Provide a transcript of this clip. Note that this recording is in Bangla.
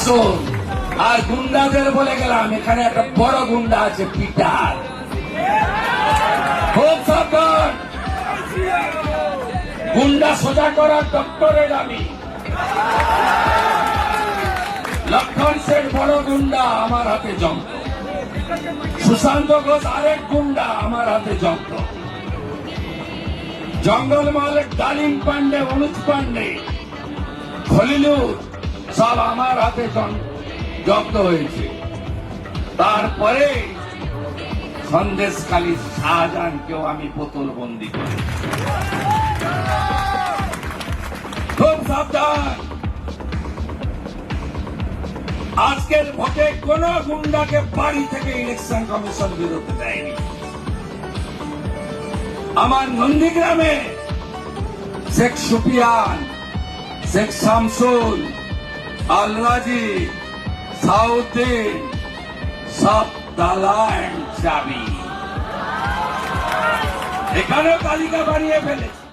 আসুন। আর গুন্ডাদের বলে গেলাম, এখানে একটা বড় গুন্ডা আছে, পিটার। খুব সাবধান, গুন্ডা সোজা করার ডক্টরেট আমি। লক্ষণ শেঠ বড় গুন্ডা, আমার হাতে যন্ত্র। সুশান্ত ঘোষ আরেক গুন্ডা, আমার হাতে যন্ত্র। জঙ্গলমহলের ডালিম পান্ডে, অনুজ পান্ডে, খলিলুর সব আমার হাতে জব্দ হয়েছে। তারপরে সন্দেশখালী শাহজাহানকেও আমি বোতল বন্দি করি। খুব সাবধান, আজকের ভোটে কোন গুন্ডাকে বাড়ি থেকে ইলেকশন কমিশন বেরোতে দেয়নি। আমার নন্দীগ্রামে শেখ সুফিয়ান, শেখ শামসুল, আলরাজি, সাউদ্দিন সব দালাল চাবি, এখানেও তালিকা বানিয়ে ফেলেছে।